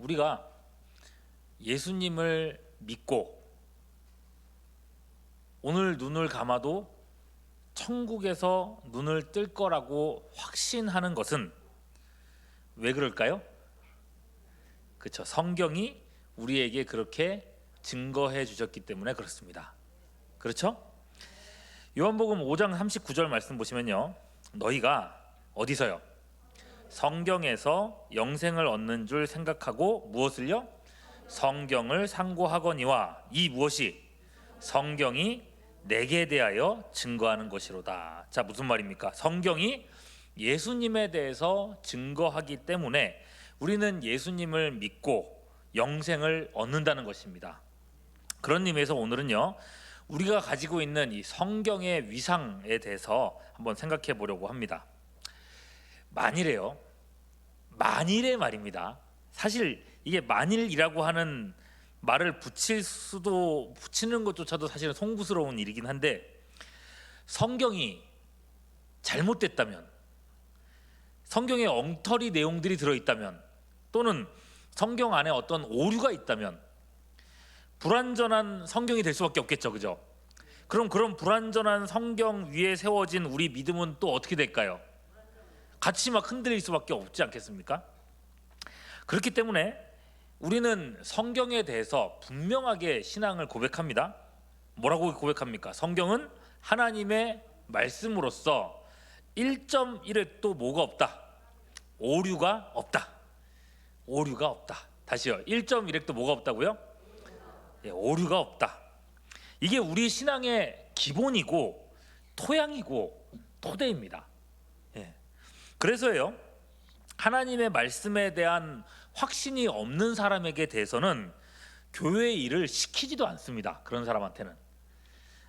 우리가 예수님을 믿고 오늘 눈을 감아도 천국에서 눈을 뜰 거라고 확신하는 것은 왜 그럴까요? 그렇죠. 성경이 우리에게 그렇게 증거해 주셨기 때문에 그렇습니다. 그렇죠? 요한복음 5장 39절 말씀 보시면요, 너희가 어디서요? 성경에서 영생을 얻는 줄 생각하고 무엇을요? 성경을 상고하거니와 이 무엇이? 성경이 내게 대하여 증거하는 것이로다. 자, 무슨 말입니까? 성경이 예수님에 대해서 증거하기 때문에 우리는 예수님을 믿고 영생을 얻는다는 것입니다. 그런 의미에서 오늘은요, 우리가 가지고 있는 이 성경의 위상에 대해서 한번 생각해 보려고 합니다. 만일에 말입니다. 사실 이게 만일이라고 하는 말을 붙이는 것조차도 사실은 송구스러운 일이긴 한데, 성경이 잘못됐다면, 성경에 엉터리 내용들이 들어있다면, 또는 성경 안에 어떤 오류가 있다면 불완전한 성경이 될 수밖에 없겠죠, 그죠? 그럼 그런 불완전한 성경 위에 세워진 우리 믿음은 또 어떻게 될까요? 같이 막 흔들릴 수밖에 없지 않겠습니까? 그렇기 때문에 우리는 성경에 대해서 분명하게 신앙을 고백합니다. 뭐라고 고백합니까? 성경은 하나님의 말씀으로서 1.1획도 뭐가 없다? 오류가 없다. 오류가 없다. 다시요. 1.1획도 뭐가 없다고요? 오류가 없다. 이게 우리 신앙의 기본이고 토양이고 토대입니다. 그래서요, 하나님의 말씀에 대한 확신이 없는 사람에게 대해서는 교회 일을 시키지도 않습니다. 그런 사람한테는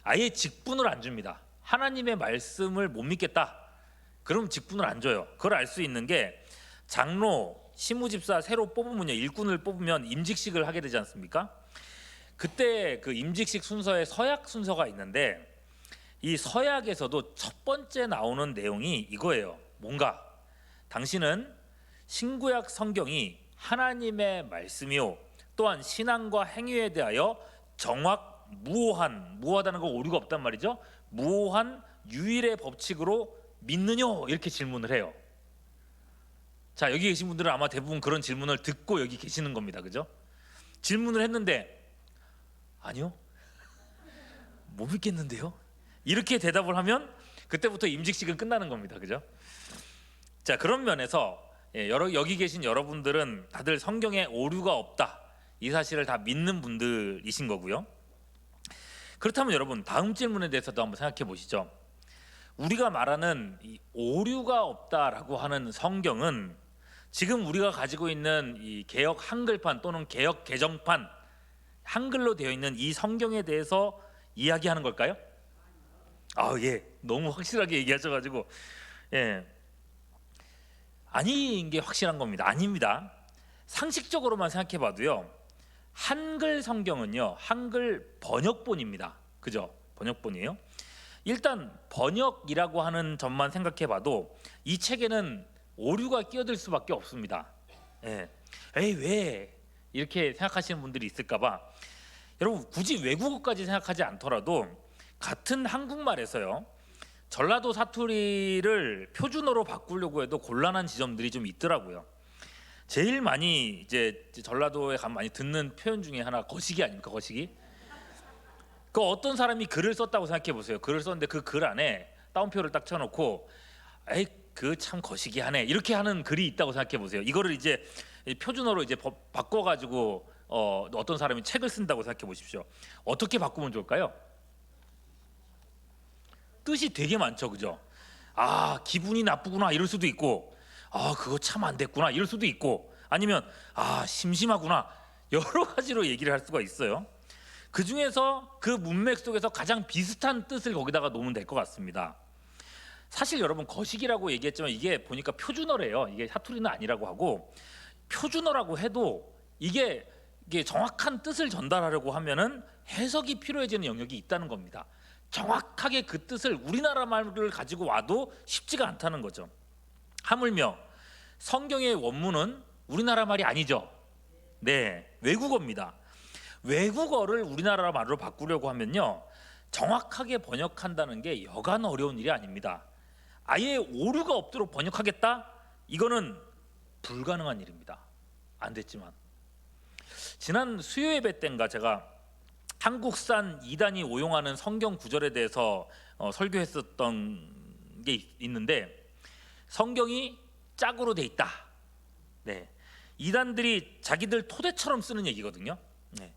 아예 직분을 안 줍니다. 하나님의 말씀을 못 믿겠다, 그럼 직분을 안 줘요. 그걸 알 수 있는 게, 장로, 시무집사 새로 뽑으면요, 일꾼을 뽑으면 임직식을 하게 되지 않습니까? 그때 그 임직식 순서에 서약 순서가 있는데, 이 서약에서도 첫 번째 나오는 내용이 이거예요. 뭔가 당신은 신구약 성경이 하나님의 말씀이요, 또한 신앙과 행위에 대하여 무오하다는 거 오류가 없단 말이죠. 무오한 유일의 법칙으로 믿느냐, 이렇게 질문을 해요. 자, 여기 계신 분들은 아마 대부분 그런 질문을 듣고 여기 계시는 겁니다. 그죠? 질문을 했는데 아니요, 못 믿겠는데요, 이렇게 대답을 하면 그때부터 임직식은 끝나는 겁니다. 그죠? 자, 그런 면에서 여기 계신 여러분들은 다들 성경에 오류가 없다, 이 사실을 다 믿는 분들이신 거고요. 그렇다면 여러분, 다음 질문에 대해서도 한번 생각해 보시죠. 우리가 말하는 이 오류가 없다라고 하는 성경은 지금 우리가 가지고 있는 이 개역 한글판 또는 개역 개정판, 한글로 되어 있는 이 성경에 대해서 이야기하는 걸까요? 너무 확실하게 얘기하셔가지고 아닌 게 확실한 겁니다. 아닙니다. 상식적으로만 생각해 봐도요, 한글 성경은요, 한글 번역본입니다. 그죠? 번역본이에요. 일단 번역이라고 하는 점만 생각해 봐도 이 책에는 오류가 끼어들 수밖에 없습니다. 왜 이렇게 생각하시는 분들이 있을까 봐, 여러분 굳이 외국어까지 생각하지 않더라도 같은 한국말에서요, 전라도 사투리를 표준어로 바꾸려고 해도 곤란한 지점들이 좀 있더라고요. 제일 많이 이제 전라도에 가면 많이 듣는 표현 중에 하나 거시기 아닙니까? 거시기. 그 어떤 사람이 글을 썼다고 생각해 보세요. 글을 썼는데 그 글 안에 따옴표를 딱 쳐놓고 그 참 거시기 하네, 이렇게 하는 글이 있다고 생각해 보세요. 이거를 이제 표준어로 이제 바꿔가지고 어떤 사람이 책을 쓴다고 생각해 보십시오. 어떻게 바꾸면 좋을까요? 뜻이 되게 많죠, 그죠? 기분이 나쁘구나, 이럴 수도 있고, 그거 참 안 됐구나, 이럴 수도 있고, 아니면 심심하구나, 여러 가지로 얘기를 할 수가 있어요. 그 중에서 그 문맥 속에서 가장 비슷한 뜻을 거기다가 놓으면 될 것 같습니다. 사실 여러분, 거시기라고 얘기했지만 이게 보니까 표준어래요. 이게 사투리는 아니라고 하고, 표준어라고 해도 이게 정확한 뜻을 전달하려고 하면은 해석이 필요해지는 영역이 있다는 겁니다. 정확하게 그 뜻을 우리나라 말을 가지고 와도 쉽지가 않다는 거죠. 하물며 성경의 원문은 우리나라 말이 아니죠. 네, 외국어입니다. 외국어를 우리나라 말로 바꾸려고 하면요, 정확하게 번역한다는 게 여간 어려운 일이 아닙니다. 아예 오류가 없도록 번역하겠다? 이거는 불가능한 일입니다. 안 됐지만 지난 수요 예배 때인가 제가 한국산 이단이 오용하는 성경 구절에 대해서 설교했었던 게 있는데, 성경이 짝으로 돼 있다. 네, 이단들이 자기들 토대처럼 쓰는 얘기거든요. 네.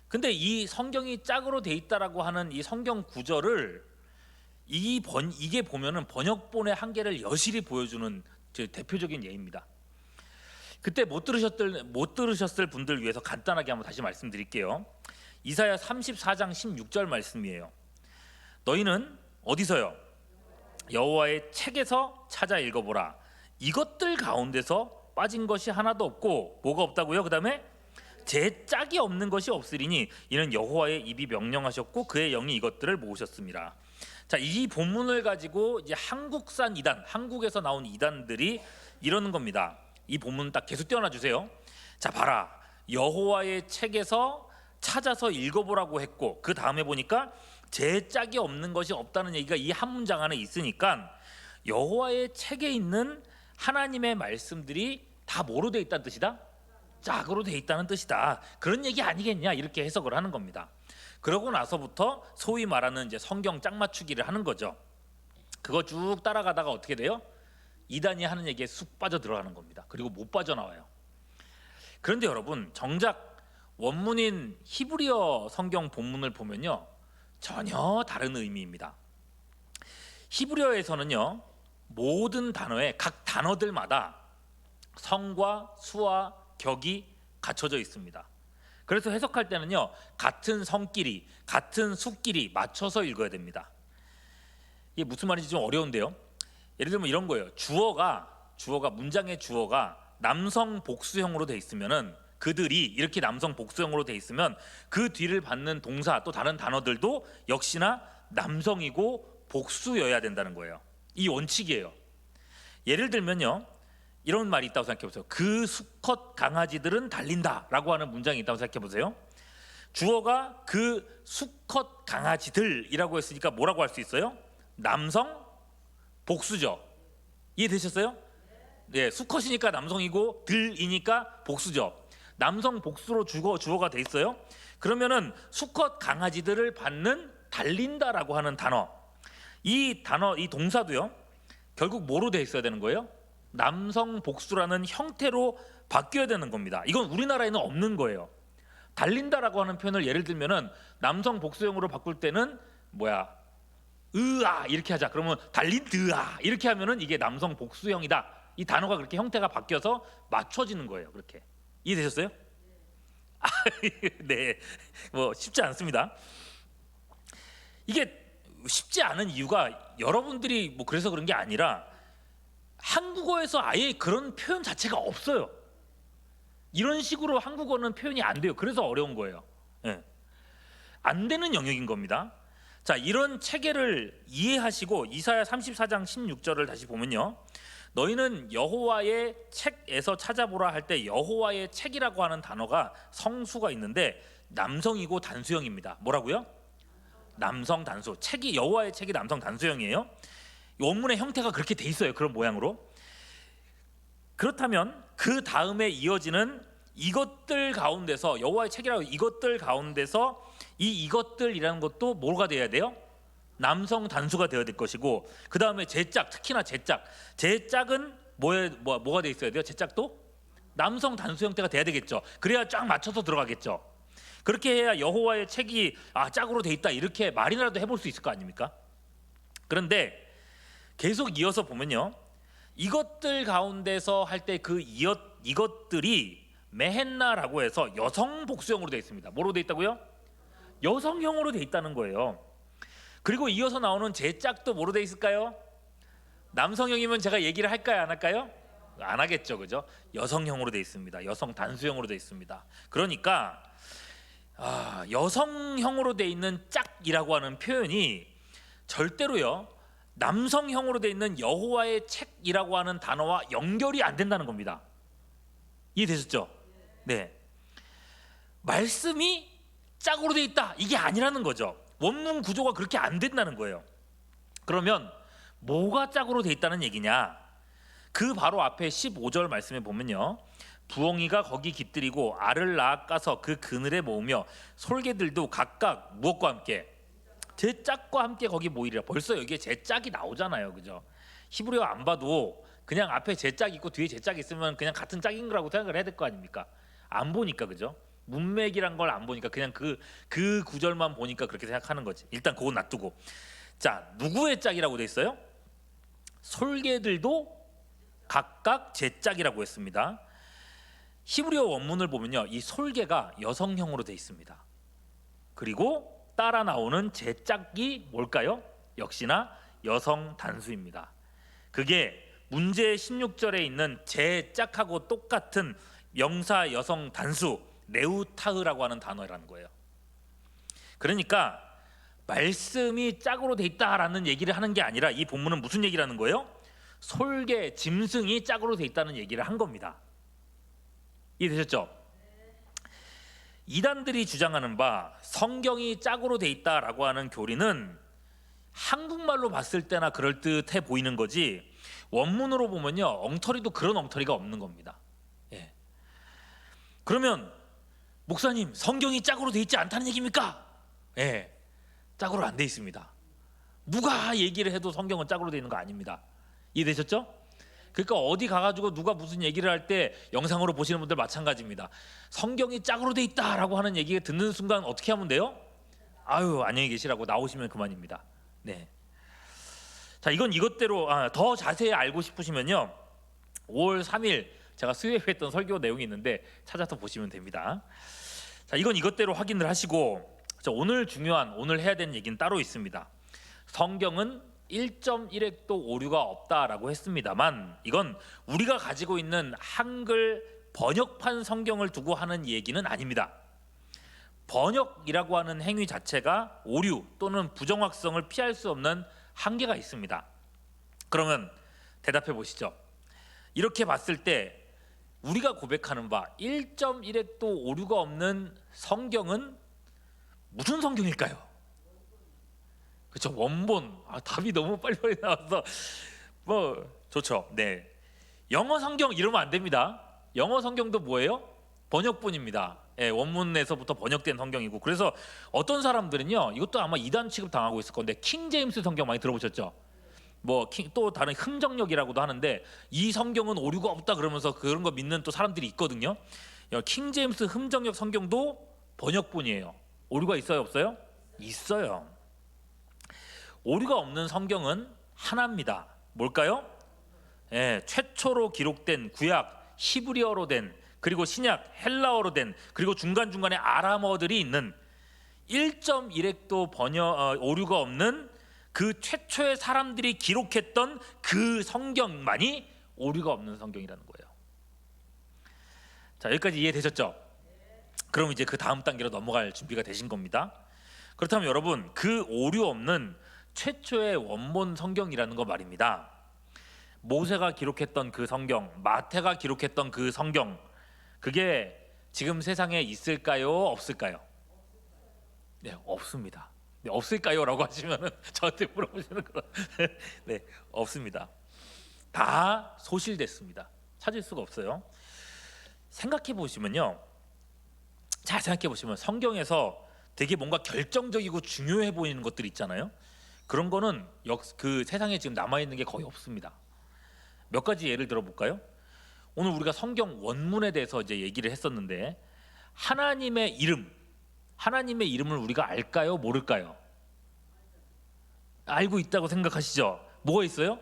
근데 이 성경이 짝으로 돼 있다라고 하는 이 성경 구절을 이게 보면은 번역본의 한계를 여실히 보여주는 대표적인 예입니다. 그때 못 들으셨을 분들 위해서 간단하게 한번 다시 말씀드릴게요. 이사야 34장 16절 말씀이에요. 너희는 어디서요? 여호와의 책에서 찾아 읽어보라. 이것들 가운데서 빠진 것이 하나도 없고, 뭐가 없다고요? 그 다음에 제 짝이 없는 것이 없으리니 이는 여호와의 입이 명령하셨고 그의 영이 이것들을 모으셨습니다. 자, 이 본문을 가지고 이제 한국산 이단, 한국에서 나온 이단들이 이러는 겁니다. 이 본문 딱 계속 띄워놔 주세요. 자, 봐라, 여호와의 책에서 찾아서 읽어보라고 했고, 그 다음에 보니까 제 짝이 없는 것이 없다는 얘기가 이 한 문장 안에 있으니까 여호와의 책에 있는 하나님의 말씀들이 다 뭐로 돼 있다는 뜻이다? 짝으로 돼 있다는 뜻이다. 그런 얘기 아니겠냐, 이렇게 해석을 하는 겁니다. 그러고 나서부터 소위 말하는 이제 성경 짝 맞추기를 하는 거죠. 그거 쭉 따라가다가 어떻게 돼요? 이단이 하는 얘기에 쑥 빠져 들어가는 겁니다. 그리고 못 빠져나와요. 그런데 여러분, 정작 원문인 히브리어 성경 본문을 보면요, 전혀 다른 의미입니다. 히브리어에서는요, 모든 단어에 각 단어들마다 성과 수와 격이 갖춰져 있습니다. 그래서 해석할 때는요, 같은 성끼리, 같은 수끼리 맞춰서 읽어야 됩니다. 이게 무슨 말인지 좀 어려운데요. 예를 들면 이런 거예요. 주어가 문장의 주어가 남성 복수형으로 돼 있으면은, 그들이 이렇게 남성 복수형으로 돼 있으면 그 뒤를 받는 동사 또 다른 단어들도 역시나 남성이고 복수여야 된다는 거예요. 이 원칙이에요. 예를 들면요, 이런 말이 있다고 생각해 보세요. 그 수컷 강아지들은 달린다라고 하는 문장이 있다고 생각해 보세요. 주어가 그 수컷 강아지들이라고 했으니까 뭐라고 할 수 있어요? 남성 복수죠. 이해되셨어요? 네, 수컷이니까 남성이고 들이니까 복수죠. 남성 복수로 주어가 돼 있어요. 그러면은 수컷 강아지들을 받는 달린다라고 하는 단어, 이 동사도요, 결국 뭐로 돼 있어야 되는 거예요? 남성 복수라는 형태로 바뀌어야 되는 겁니다. 이건 우리나라에는 없는 거예요. 달린다라고 하는 표현을 예를 들면은 남성 복수형으로 바꿀 때는 으아 이렇게 하자. 그러면 달린드아 이렇게 하면은 이게 남성 복수형이다. 이 단어가 그렇게 형태가 바뀌어서 맞춰지는 거예요. 그렇게 이해되셨어요? 네, 쉽지 않습니다. 이게 쉽지 않은 이유가 여러분들이 그래서 그런 게 아니라 한국어에서 아예 그런 표현 자체가 없어요. 이런 식으로 한국어는 표현이 안 돼요. 그래서 어려운 거예요. 네. 안 되는 영역인 겁니다. 자, 이런 체계를 이해하시고 이사야 34장 16절을 다시 보면요, 너희는 여호와의 책에서 찾아보라 할 때 여호와의 책이라고 하는 단어가 성수가 있는데 남성이고 단수형입니다. 뭐라고요? 남성 단수. 책이, 여호와의 책이 남성 단수형이에요. 원문의 형태가 그렇게 돼 있어요. 그런 모양으로. 그렇다면 그 다음에 이어지는 이것들 가운데서, 여호와의 책이라고 이것들 가운데서 이것들이라는 것도 뭐가 돼야 돼요? 남성 단수가 되어야 될 것이고, 그 다음에 제짝, 특히나 제짝은 뭐가 돼 있어야 돼요? 제짝도 남성 단수 형태가 돼야 되겠죠. 그래야 쫙 맞춰서 들어가겠죠. 그렇게 해야 여호와의 책이 짝으로 돼 있다 이렇게 말이라도 해볼 수 있을 거 아닙니까? 그런데 계속 이어서 보면요, 이것들 가운데서 할 때 그 이것들이 메헨나라고 해서 여성 복수형으로 되어 있습니다. 뭐로 되어 있다고요? 여성형으로 되어 있다는 거예요. 그리고 이어서 나오는 제짝도 뭐로 되어 있을까요? 남성형이면 제가 얘기를 할까요, 안 할까요? 안 하겠죠, 그죠? 여성형으로 되어 있습니다. 여성 단수형으로 되어 있습니다. 그러니까 여성형으로 되어 있는 짝이라고 하는 표현이 절대로요, 남성형으로 되어 있는 여호와의 책이라고 하는 단어와 연결이 안 된다는 겁니다. 이해되셨죠? 네. 말씀이 짝으로 돼 있다 이게 아니라는 거죠. 원문 구조가 그렇게 안 된다는 거예요. 그러면 뭐가 짝으로 돼 있다는 얘기냐? 그 바로 앞에 15절 말씀에 보면요, 부엉이가 거기 깃들이고 알을 낳아가서 그 그늘에 모으며 솔개들도 각각 무엇과 함께? 제 짝과 함께 거기 모이리라. 벌써 여기에 제 짝이 나오잖아요, 그죠? 히브리어 안 봐도 그냥 앞에 제 짝 있고 뒤에 제 짝 있으면 그냥 같은 짝인 거라고 생각을 해야 될 거 아닙니까? 안 보니까, 그죠? 문맥이란 걸 안 보니까 그냥 그 구절만 보니까 그렇게 생각하는 거지. 일단 그거 놔두고, 자, 누구의 짝이라고 돼 있어요? 솔개들도 각각 제 짝이라고 했습니다. 히브리어 원문을 보면요, 이 솔개가 여성형으로 돼 있습니다. 그리고 따라 나오는 제 짝이 뭘까요? 역시나 여성 단수입니다. 그게 문제 16절에 있는 제 짝하고 똑같은 명사 여성 단수 레우타흐라고 하는 단어라는 거예요. 그러니까 말씀이 짝으로 돼 있다라는 얘기를 하는 게 아니라 이 본문은 무슨 얘기를 하는 거예요? 솔개, 짐승이 짝으로 돼 있다는 얘기를 한 겁니다. 이해되셨죠? 이단들이 주장하는 바 성경이 짝으로 돼 있다라고 하는 교리는 한국말로 봤을 때나 그럴듯해 보이는 거지, 원문으로 보면요 엉터리도 그런 엉터리가 없는 겁니다. 예. 그러면 목사님, 성경이 짝으로 돼 있지 않다는 얘기입니까? 예, 짝으로 안 돼 있습니다. 누가 얘기를 해도 성경은 짝으로 돼 있는 거 아닙니다. 이해되셨죠? 그러니까 어디 가가지고 누가 무슨 얘기를 할 때 영상으로 보시는 분들 마찬가지입니다. 성경이 짝으로 돼 있다라고 하는 얘기가 듣는 순간 어떻게 하면 돼요? 아유, 안녕히 계시라고 나오시면 그만입니다. 네. 자, 이건 이것대로 더 자세히 알고 싶으시면요, 5월 3일 제가 수요일에 했던 설교 내용이 있는데 찾아서 보시면 됩니다. 자, 이건 이것대로 확인을 하시고, 자, 오늘 해야 되는 얘기는 따로 있습니다. 성경은 1.1획도 오류가 없다라고 했습니다만, 이건 우리가 가지고 있는 한글 번역판 성경을 두고 하는 얘기는 아닙니다. 번역이라고 하는 행위 자체가 오류 또는 부정확성을 피할 수 없는 한계가 있습니다. 그러면 대답해 보시죠. 이렇게 봤을 때 우리가 고백하는 바 1.1획도 오류가 없는 성경은 무슨 성경일까요? 그렇죠, 원본. 답이 너무 빨리빨리 나와서 뭐 좋죠. 네, 영어 성경 이러면 안 됩니다. 영어 성경도 뭐예요? 번역본입니다. 예, 원문에서부터 번역된 성경이고, 그래서 어떤 사람들은요, 이것도 아마 이단 취급 당하고 있을 건데 킹 제임스 성경 많이 들어보셨죠? 또 다른 흥정역이라고도 하는데 이 성경은 오류가 없다 그러면서 그런 거 믿는 또 사람들이 있거든요. 킹 제임스 흥정역 성경도 번역본이에요. 오류가 있어요, 없어요? 있어요. 오류가 없는 성경은 하나입니다. 뭘까요? 예, 최초로 기록된 구약 히브리어로 된, 그리고 신약 헬라어로 된, 그리고 중간중간에 아람어들이 있는 1.1획도 오류가 없는 그 최초의 사람들이 기록했던 그 성경만이 오류가 없는 성경이라는 거예요. 자, 여기까지 이해되셨죠? 그럼 이제 그 다음 단계로 넘어갈 준비가 되신 겁니다. 그렇다면 여러분, 그 오류 없는 최초의 원본 성경이라는 거 말입니다. 모세가 기록했던 그 성경, 마태가 기록했던 그 성경, 그게 지금 세상에 있을까요? 없을까요? 네, 없습니다. 네, 없을까요? 라고 하시면 저한테 물어보시는 거. 네, 없습니다. 다 소실됐습니다. 찾을 수가 없어요. 생각해 보시면요, 잘 생각해 보시면 성경에서 되게 뭔가 결정적이고 중요해 보이는 것들 있잖아요. 그런 거는 그 세상에 지금 남아있는 게 거의 없습니다. 몇 가지 예를 들어볼까요? 오늘 우리가 성경 원문에 대해서 이제 얘기를 했었는데, 하나님의 이름을 우리가 알까요? 모를까요? 알고 있다고 생각하시죠? 뭐가 있어요?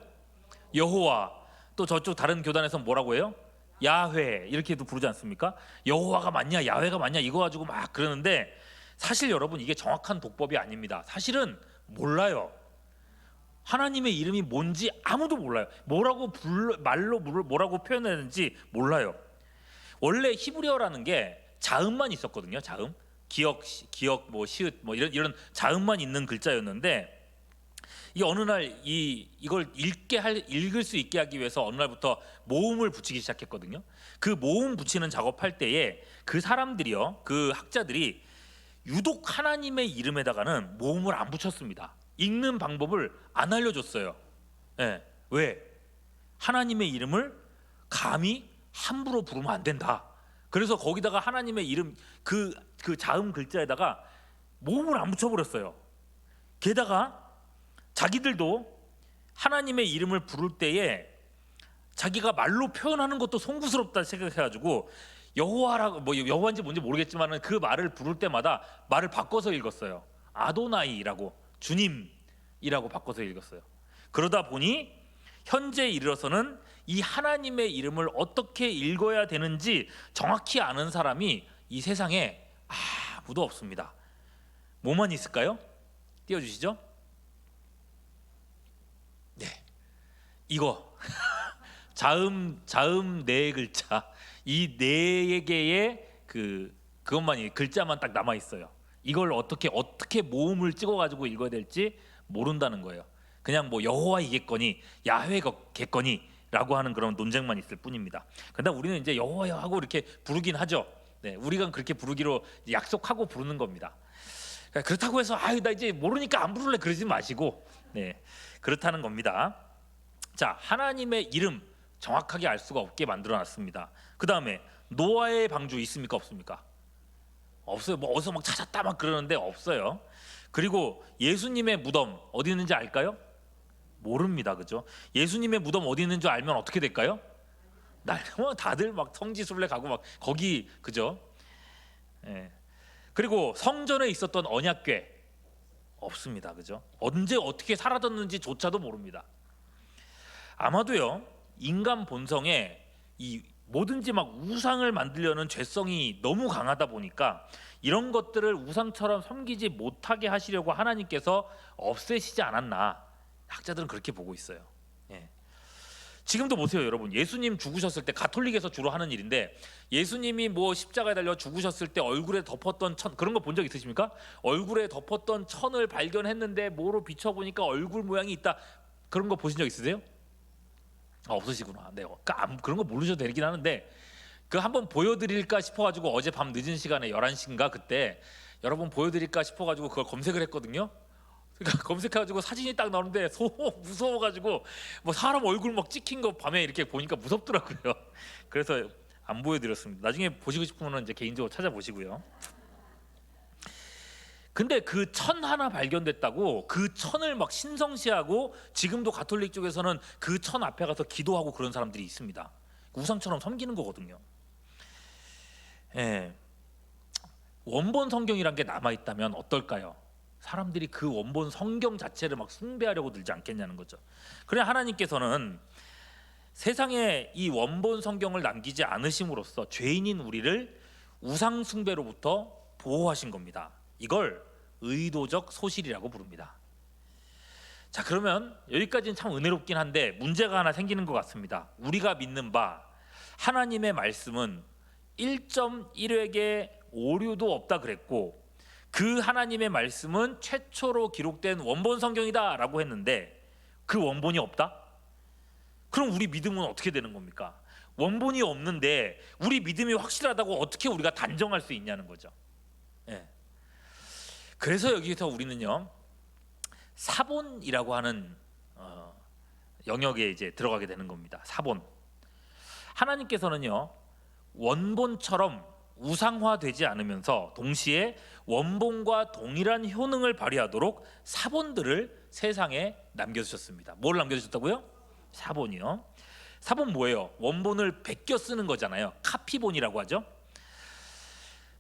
여호와. 또 저쪽 다른 교단에서 뭐라고 해요? 야훼, 이렇게도 부르지 않습니까? 여호와가 맞냐 야훼가 맞냐 이거 가지고 막 그러는데, 사실 여러분 이게 정확한 독법이 아닙니다. 사실은 몰라요. 하나님의 이름이 뭔지 아무도 몰라요. 뭐라고 표현하는지 몰라요. 원래 히브리어라는 게 자음만 있었거든요. 자음, 기억, 뭐 시읒, 뭐 이런 자음만 있는 글자였는데, 이 어느 날 이걸 읽을 수 있게 하기 위해서 어느 날부터 모음을 붙이기 시작했거든요. 그 모음 붙이는 작업할 때에 그 사람들이요, 그 학자들이 유독 하나님의 이름에다가는 모음을 안 붙였습니다. 읽는 방법을 안 알려줬어요. 예, 왜? 하나님의 이름을 감히 함부로 부르면 안 된다. 그래서 거기다가 하나님의 이름 그 자음 글자에다가 모음을 안 붙여버렸어요. 게다가 자기들도 하나님의 이름을 부를 때에 자기가 말로 표현하는 것도 송구스럽다 생각해가지고 여호와라고, 뭐 여호와인지 뭔지 모르겠지만 그 말을 부를 때마다 말을 바꿔서 읽었어요. 아도나이라고, 주님이라고 바꿔서 읽었어요. 그러다 보니 현재 이르러서는 이 하나님의 이름을 어떻게 읽어야 되는지 정확히 아는 사람이 이 세상에 아무도 없습니다. 뭐만 있을까요? 띄워주시죠. 네, 이거 자음 네 글자, 이 네 개의 그것만 글자만 딱 남아 있어요. 이걸 어떻게 모음을 찍어가지고 읽어야 될지 모른다는 거예요. 그냥 뭐 여호와이겠거니 야훼겠거니라고 하는 그런 논쟁만 있을 뿐입니다. 그런데 우리는 이제 여호와야 하고 이렇게 부르긴 하죠. 네, 우리가 그렇게 부르기로 약속하고 부르는 겁니다. 그렇다고 해서 나 이제 모르니까 안 부를래 그러지 마시고, 네, 그렇다는 겁니다. 자, 하나님의 이름 정확하게 알 수가 없게 만들어놨습니다. 그 다음에 노아의 방주 있습니까 없습니까? 없어요. 뭐 어디서 막 찾았다 막 그러는데 없어요. 그리고 예수님의 무덤 어디 있는지 알까요? 모릅니다. 그죠? 예수님의 무덤 어디 있는 줄 알면 어떻게 될까요? 다들 막 성지순례 가고 막 거기, 그죠? 예. 그리고 성전에 있었던 언약궤 없습니다. 그죠? 언제 어떻게 사라졌는지조차도 모릅니다. 아마도요, 인간 본성에 이 뭐든지 막 우상을 만들려는 죄성이 너무 강하다 보니까 이런 것들을 우상처럼 섬기지 못하게 하시려고 하나님께서 없애시지 않았나, 학자들은 그렇게 보고 있어요. 예. 지금도 보세요, 여러분. 예수님 죽으셨을 때 가톨릭에서 주로 하는 일인데, 예수님이 뭐 십자가에 달려 죽으셨을 때 얼굴에 덮었던 천, 그런 거 본 적 있으십니까? 얼굴에 덮었던 천을 발견했는데 뭐로 비춰보니까 얼굴 모양이 있다, 그런 거 보신 적 있으세요? 없으시구나. 네, 그런 거 모르셔도 되긴 하는데 그 한번 보여드릴까 싶어가지고 어제 밤 늦은 시간에 11시인가 그때 여러분 보여드릴까 싶어가지고 그걸 검색을 했거든요. 그러니까 검색해가지고 사진이 딱 나오는데 무서워가지고 뭐 사람 얼굴 막 찍힌 거 밤에 이렇게 보니까 무섭더라고요. 그래서 안 보여드렸습니다. 나중에 보시고 싶으면 이제 개인적으로 찾아보시고요. 근데 그 천 하나 발견됐다고 그 천을 막 신성시하고 지금도 가톨릭 쪽에서는 그 천 앞에 가서 기도하고 그런 사람들이 있습니다. 우상처럼 섬기는 거거든요. 예. 원본 성경이란 게 남아있다면 어떨까요? 사람들이 그 원본 성경 자체를 막 숭배하려고 들지 않겠냐는 거죠. 그래 하나님께서는 세상에 이 원본 성경을 남기지 않으심으로써 죄인인 우리를 우상 숭배로부터 보호하신 겁니다. 이걸 의도적 소실이라고 부릅니다. 자, 그러면 여기까지는 참 은혜롭긴 한데 문제가 하나 생기는 것 같습니다. 우리가 믿는 바 하나님의 말씀은 1.1획의 오류도 없다 그랬고, 그 하나님의 말씀은 최초로 기록된 원본 성경이다 라고 했는데 그 원본이 없다? 그럼 우리 믿음은 어떻게 되는 겁니까? 원본이 없는데 우리 믿음이 확실하다고 어떻게 우리가 단정할 수 있냐는 거죠. 예. 그래서 여기서 우리는요, 사본이라고 하는 영역에 이제 들어가게 되는 겁니다. 사본. 하나님께서는요, 원본처럼 우상화되지 않으면서 동시에 원본과 동일한 효능을 발휘하도록 사본들을 세상에 남겨주셨습니다. 뭘 남겨주셨다고요? 사본이요. 사본 뭐예요? 원본을 베껴 쓰는 거잖아요. 카피본이라고 하죠.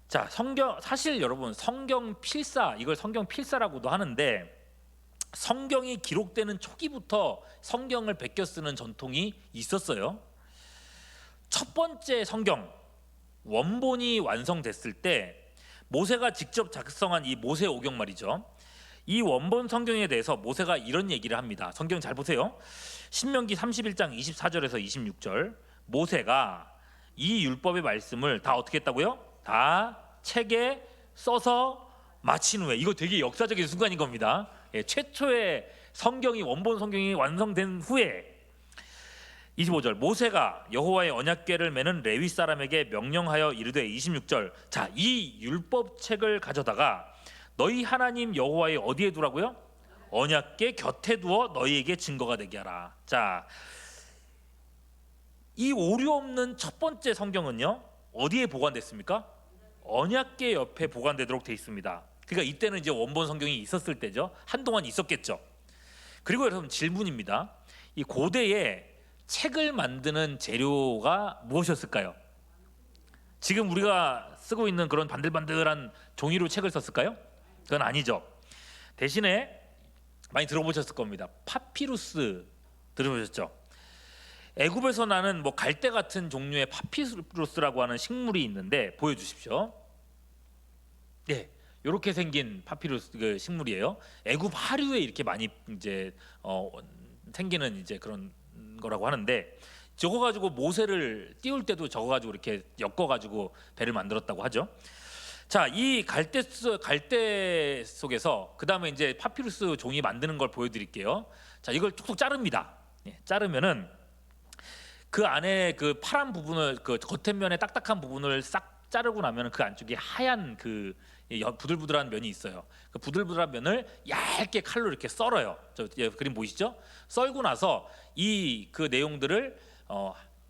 자, 사실 여러분 성경 필사, 이걸 성경 필사라고도 하는데 성경이 기록되는 초기부터 성경을 베껴 쓰는 전통이 있었어요. 첫 번째 성경 원본이 완성됐을 때 모세가 직접 작성한 이 모세오경 말이죠. 이 원본 성경에 대해서 모세가 이런 얘기를 합니다. 성경 잘 보세요. 신명기 31장 24절에서 26절. 모세가 이 율법의 말씀을 다 어떻게 했다고요? 다 책에 써서 마친 후에, 이거 되게 역사적인 순간인 겁니다. 예, 최초의 원본 성경이 완성된 후에 25절 모세가 여호와의 언약궤를 매는 레위 사람에게 명령하여 이르되 26절 자, 이 율법책을 가져다가 너희 하나님 여호와의 어디에 두라고요? 언약궤 곁에 두어 너희에게 증거가 되게 하라. 자, 이 오류 없는 첫 번째 성경은요 어디에 보관됐습니까? 언약궤 옆에 보관되도록 되어 있습니다. 그러니까 이때는 이제 원본 성경이 있었을 때죠. 한동안 있었겠죠. 그리고 여러분 질문입니다. 이 고대에 책을 만드는 재료가 무엇이었을까요? 지금 우리가 쓰고 있는 그런 반들반들한 종이로 책을 썼을까요? 그건 아니죠. 대신에 많이 들어보셨을 겁니다. 파피루스 들어보셨죠? 애굽에서 나는 뭐 갈대 같은 종류의 파피루스라고 하는 식물이 있는데 보여주십시오. 네, 이렇게 생긴 파피루스 그 식물이에요. 애굽 하류에 이렇게 많이 이제 생기는 이제 그런 거라고 하는데 저거 가지고 모세를 띄울 때도 저거 가지고 이렇게 엮어 가지고 배를 만들었다고 하죠. 자, 이 갈대 속에서 그 다음에 이제 파피루스 종이 만드는 걸 보여드릴게요. 자, 이걸 툭툭 자릅니다. 예, 자르면은 그 안에 그 파란 부분을 그 겉면에 딱딱한 부분을 싹 자르고 나면 그 안쪽에 하얀 그 부들부들한 면이 있어요. 그 부들부들한 면을 얇게 칼로 이렇게 썰어요. 저 그림 보이시죠? 썰고 나서 이 그 내용들을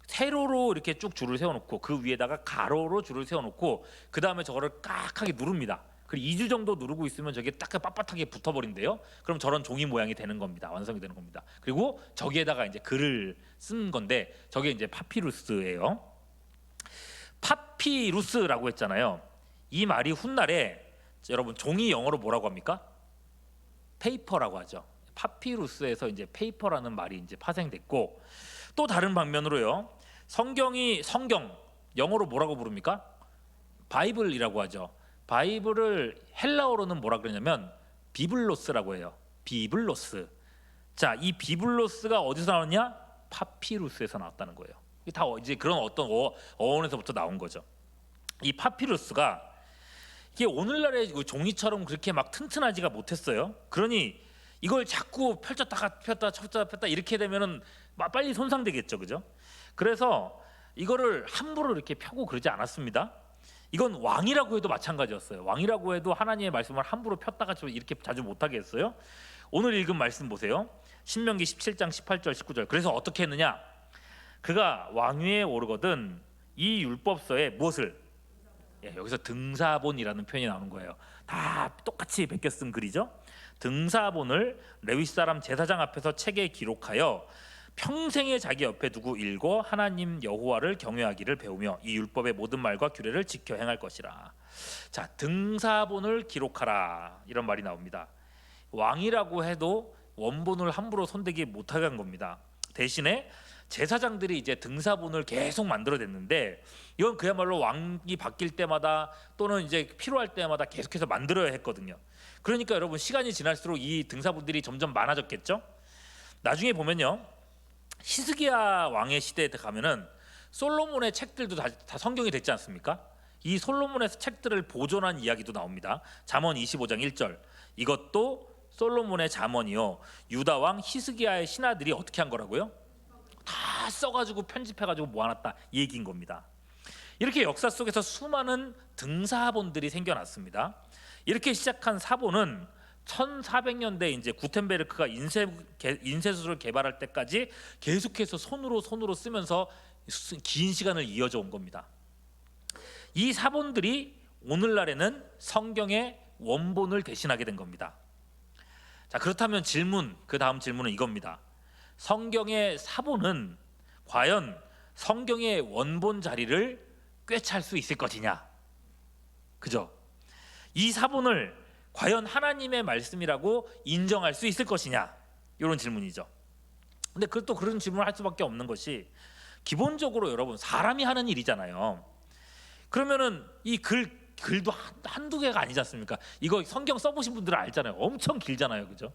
세로로 이렇게 쭉 줄을 세워놓고 그 위에다가 가로로 줄을 세워놓고 그 다음에 저거를 깍하게 누릅니다. 그리고 2주 정도 누르고 있으면 저게 딱 빳빳하게 붙어버린대요. 그럼 저런 종이 모양이 되는 겁니다. 완성이 되는 겁니다. 그리고 저기에다가 이제 글을 쓴 건데 저게 이제 파피루스예요. 파피루스라고 했잖아요. 이 말이 훗날에 여러분 종이 영어로 뭐라고 합니까? 페이퍼라고 하죠. 파피루스에서 이제 페이퍼라는 말이 이제 파생됐고 또 다른 방면으로요. 성경 영어로 뭐라고 부릅니까? 바이블이라고 하죠. 바이블을 헬라어로는 뭐라 그러냐면 비블로스라고 해요. 비블로스. 자, 이 비블로스가 어디서 나왔냐? 파피루스에서 나왔다는 거예요. 이게 다 이제 그런 어떤 어원에서부터 나온 거죠. 이 파피루스가 이게 오늘날의 종이처럼 그렇게 막 튼튼하지가 못했어요. 그러니 이걸 자꾸 펼쳤다가 폈다 이렇게 되면은 빨리 손상되겠죠, 그죠? 그래서 이거를 함부로 이렇게 펴고 그러지 않았습니다. 이건 왕이라고 해도 마찬가지였어요. 왕이라고 해도 하나님의 말씀을 함부로 폈다가 이렇게 자주 못하게 했어요. 오늘 읽은 말씀 보세요. 신명기 17장 18절 19절. 그래서 어떻게 했느냐? 그가 왕위에 오르거든 이 율법서에 무엇을? 여기서 등사본이라는 표현이 나오는 거예요. 다 똑같이 베껴 쓴 글이죠. 등사본을 레위 사람 제사장 앞에서 책에 기록하여 평생에 자기 옆에 두고 읽어 하나님 여호와를 경외하기를 배우며 이 율법의 모든 말과 규례를 지켜 행할 것이라. 자, 등사본을 기록하라 이런 말이 나옵니다. 왕이라고 해도 원본을 함부로 손대기 못하게 한 겁니다. 대신에 제사장들이 이제 등사본을 계속 만들어냈는데 이건 그야말로 왕이 바뀔 때마다 또는 이제 필요할 때마다 계속해서 만들어야 했거든요. 그러니까 여러분 시간이 지날수록 이 등사본들이 점점 많아졌겠죠. 나중에 보면요, 히스기야 왕의 시대에 가면은 솔로몬의 책들도 다 성경이 됐지 않습니까? 이 솔로몬의 책들을 보존한 이야기도 나옵니다. 잠언 25장 1절. 이것도 솔로몬의 잠언이요 유다 왕 히스기야의 신하들이 어떻게 한 거라고요? 다 써가지고 편집해가지고 모아놨다 이 얘기인 겁니다. 이렇게 역사 속에서 수많은 등사본들이 생겨났습니다. 이렇게 시작한 사본은 1400년대 이제 구텐베르크가 인쇄술을 개발할 때까지 계속해서 손으로 쓰면서 긴 시간을 이어져 온 겁니다. 이 사본들이 오늘날에는 성경의 원본을 대신하게 된 겁니다. 자, 그렇다면 그 다음 질문은 이겁니다. 성경의 사본은 과연 성경의 원본 자리를 꿰찰 수 있을 것이냐? 그죠? 이 사본을 과연 하나님의 말씀이라고 인정할 수 있을 것이냐? 이런 질문이죠. 근데 또 그런 질문을 할 수밖에 없는 것이 기본적으로 여러분 사람이 하는 일이잖아요. 그러면은 이 글도 한두 개가 아니지 않습니까? 이거 성경 써보신 분들은 알잖아요. 엄청 길잖아요, 그죠?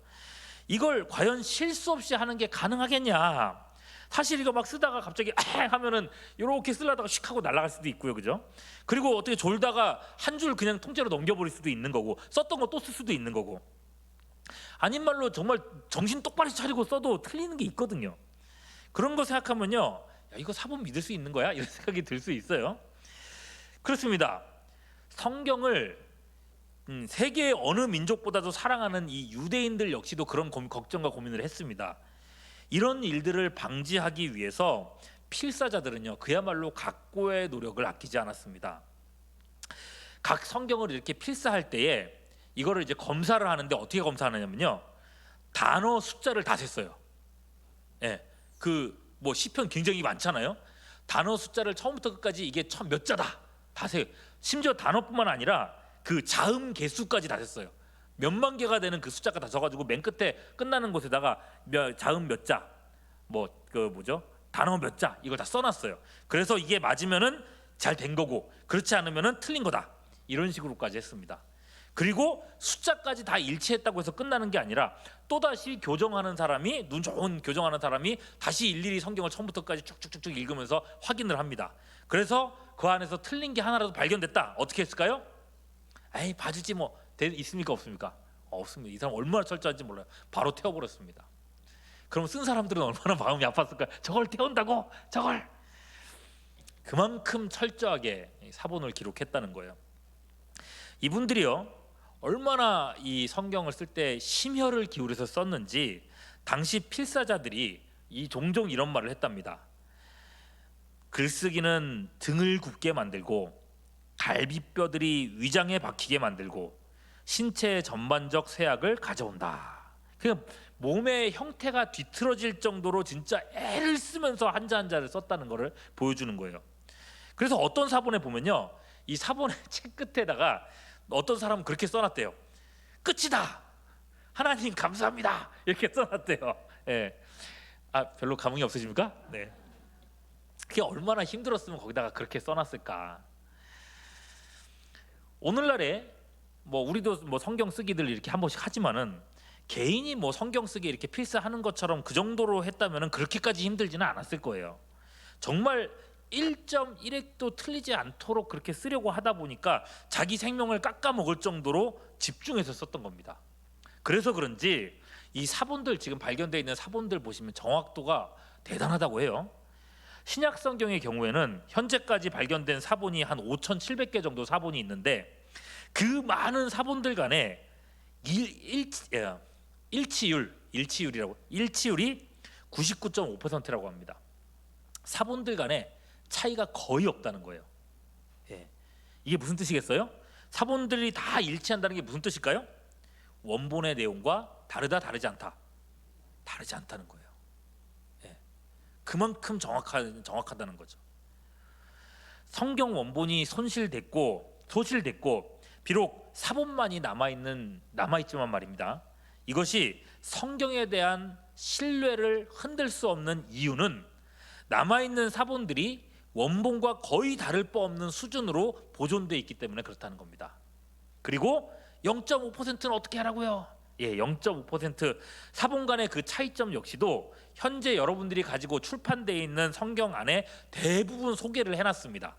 이걸 과연 실수 없이 하는 게 가능하겠냐? 사실 이거 막 쓰다가 갑자기 하면은 이렇게 쓰려다가 슉 하고 날아갈 수도 있고요, 그죠? 그리고 어떻게 졸다가 한 줄 그냥 통째로 넘겨버릴 수도 있는 거고 썼던 거 또 쓸 수도 있는 거고. 아닌 말로 정말 정신 똑바로 차리고 써도 틀리는 게 있거든요. 그런 거 생각하면요, 야, 이거 사본 믿을 수 있는 거야? 이런 생각이 들 수 있어요. 그렇습니다. 성경을 세계의 어느 민족보다도 사랑하는 이 유대인들 역시도 그런 걱정과 고민을 했습니다. 이런 일들을 방지하기 위해서 필사자들은요, 그야말로 각고의 노력을 아끼지 않았습니다. 각 성경을 이렇게 필사할 때에 이거를 이제 검사를 하는데 어떻게 검사하느냐면요, 단어 숫자를 다 셌어요. 예, 그 뭐 시편 굉장히 많잖아요. 단어 숫자를 처음부터 끝까지 이게 몇 자다 다 세. 심지어 단어뿐만 아니라 그 자음 개수까지 다 셌어요. 몇만 개가 되는 그 숫자가 다 적어가지고 맨 끝에 끝나는 곳에다가 자음 몇 자, 뭐 그 뭐죠? 단어 몇 자, 이걸 다 써놨어요. 그래서 이게 맞으면은 잘 된 거고, 그렇지 않으면은 틀린 거다, 이런 식으로까지 했습니다. 그리고 숫자까지 다 일치했다고 해서 끝나는 게 아니라 또다시 교정하는 사람이, 눈 좋은 교정하는 사람이 다시 일일이 성경을 처음부터까지 쭉쭉쭉쭉 읽으면서 확인을 합니다. 그래서 그 안에서 틀린 게 하나라도 발견됐다, 어떻게 했을까요? 에이, 봐주지 뭐. 있습니까 없습니까? 없습니다. 이 사람 얼마나 철저한지 몰라요. 바로 태워버렸습니다. 그럼 쓴 사람들은 얼마나 마음이 아팠을까요? 저걸 태운다고? 저걸! 그만큼 철저하게 사본을 기록했다는 거예요. 이분들이요, 얼마나 이 성경을 쓸 때 심혈을 기울여서 썼는지 당시 필사자들이 종종 이런 말을 했답니다. 글쓰기는 등을 굽게 만들고 갈비뼈들이 위장에 박히게 만들고 신체의 전반적 쇠약을 가져온다. 그냥 몸의 형태가 뒤틀어질 정도로 진짜 애를 쓰면서 한자 한자를 썼다는 것을 보여주는 거예요. 그래서 어떤 사본에 보면요, 이 사본의 책 끝에다가 어떤 사람은 그렇게 써놨대요. 끝이다, 하나님 감사합니다, 이렇게 써놨대요. 예. 아, 별로 감흥이 없으십니까? 네. 그게 얼마나 힘들었으면 거기다가 그렇게 써놨을까. 오늘날에 뭐 우리도 뭐 성경 쓰기들 이렇게 한 번씩 하지만은 개인이 뭐 성경 쓰기 이렇게 필사하는 것처럼 그 정도로 했다면은 그렇게까지 힘들지는 않았을 거예요. 정말 1.1획도 틀리지 않도록 그렇게 쓰려고 하다 보니까 자기 생명을 깎아먹을 정도로 집중해서 썼던 겁니다. 그래서 그런지 이 사본들, 지금 발견되어 있는 사본들 보시면 정확도가 대단하다고 해요. 신약 성경의 경우에는 현재까지 발견된 사본이 한 5,700개 정도 사본이 있는데, 그 많은 사본들 간에 일치율이 99.5%라고 합니다. 사본들 간에 차이가 거의 없다는 거예요. 예. 이게 무슨 뜻이겠어요? 사본들이 다 일치한다는 게 무슨 뜻일까요? 원본의 내용과 다르지 않다는 거예요. 예. 그만큼 정확하다는 거죠. 성경 원본이 소실됐고 비록 사본만이 남아있지만 말입니다. 이것이 성경에 대한 신뢰를 흔들 수 없는 이유는 남아있는 사본들이 원본과 거의 다를 바 없는 수준으로 보존되어 있기 때문에 그렇다는 겁니다. 그리고 0.5%는 어떻게 하라고요? 예, 0.5% 사본 간의 그 차이점 역시도 현재 여러분들이 가지고 출판되어 있는 성경 안에 대부분 소개를 해놨습니다.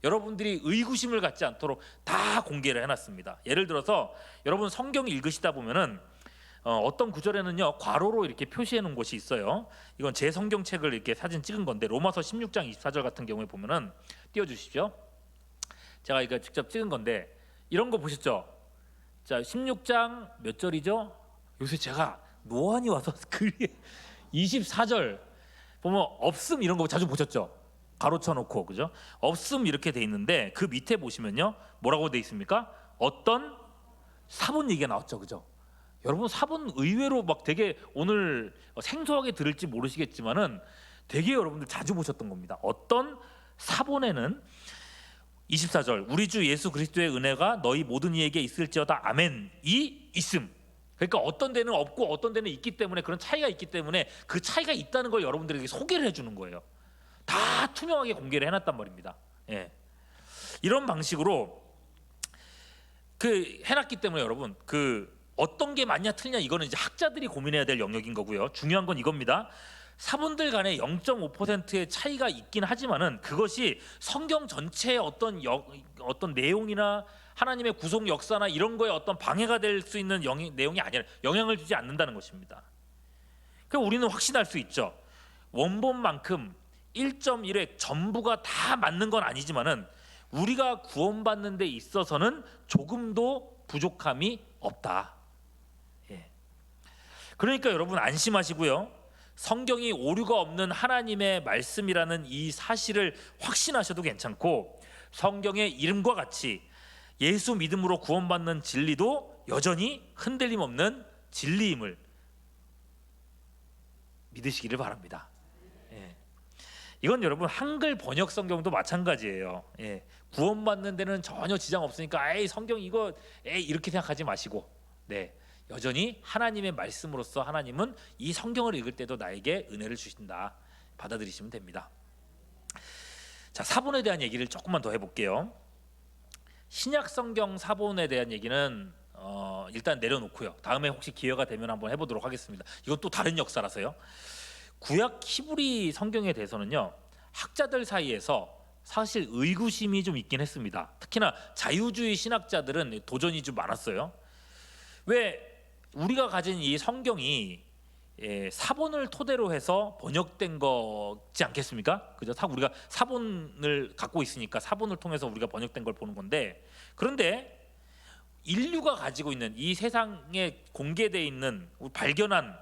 여러분들이 의구심을 갖지 않도록 다 공개를 해놨습니다. 예를 들어서 여러분 성경 읽으시다 보면은 어떤 구절에는요, 괄호로 이렇게 표시해 놓은 곳이 있어요. 이건 제 성경책을 이렇게 사진 찍은 건데, 로마서 16장 24절 같은 경우에 보면은 띄워주십시오. 제가 이거 직접 찍은 건데, 이런 거 보셨죠? 자, 16장 몇 절이죠? 요새 제가 노안이 와서 글이 24절 보면 없음 이런 거 자주 보셨죠? 가로쳐 놓고, 그죠? 없음 이렇게 돼 있는데 그 밑에 보시면요, 뭐라고 돼 있습니까? 어떤 사본 얘기가 나왔죠, 그죠? 여러분 사본 의외로 막 되게 오늘 생소하게 들을지 모르시겠지만은 되게 여러분들 자주 보셨던 겁니다. 어떤 사본에는 24절 우리 주 예수 그리스도의 은혜가 너희 모든 이에게 있을지어다 아멘 이 있음. 그러니까 어떤 데는 없고 어떤 데는 있기 때문에, 그런 차이가 있기 때문에 그 차이가 있다는 걸 여러분들에게 소개를 해주는 거예요. 다 투명하게 공개를 해놨단 말입니다. 예. 이런 방식으로 해놨기 때문에 여러분 어떤 게 맞냐 틀리냐 이거는 이제 학자들이 고민해야 될 영역인 거고요. 중요한 건 이겁니다. 사본들 간에 0.5%의 차이가 있긴 하지만은 그것이 성경 전체의 어떤 내용이나 하나님의 구속 역사나 이런 거에 어떤 방해가 될 수 있는 내용이 아니라 영향을 주지 않는다는 것입니다. 그러니까 우리는 확신할 수 있죠. 원본만큼 1.1획 전부가 다 맞는 건 아니지만은 우리가 구원받는 데 있어서는 조금도 부족함이 없다. 그러니까 여러분 안심하시고요. 성경이 오류가 없는 하나님의 말씀이라는 이 사실을 확신하셔도 괜찮고, 성경의 이름과 같이 예수 믿음으로 구원받는 진리도 여전히 흔들림 없는 진리임을 믿으시기를 바랍니다. 이건 여러분 한글 번역 성경도 마찬가지예요. 구원받는 데는 전혀 지장 없으니까 에이 성경 이거 에이 이렇게 생각하지 마시고, 여전히 하나님의 말씀으로서 하나님은 이 성경을 읽을 때도 나에게 은혜를 주신다, 받아들이시면 됩니다. 자, 사본에 대한 얘기를 조금만 더 해볼게요. 신약 성경 사본에 대한 얘기는 일단 내려놓고요. 다음에 혹시 기회가 되면 한번 해보도록 하겠습니다. 이건 또 다른 역사라서요. 구약 히브리 성경에 대해서는요, 학자들 사이에서 사실 의구심이 좀 있긴 했습니다. 특히나 자유주의 신학자들은 도전이 좀 많았어요. 왜 우리가 가진 이 성경이 사본을 토대로 해서 번역된 거지 않겠습니까? 그죠? 우리가 사본을 갖고 있으니까 사본을 통해서 우리가 번역된 걸 보는 건데, 그런데 인류가 가지고 있는 이 세상에 공개되어 있는 발견한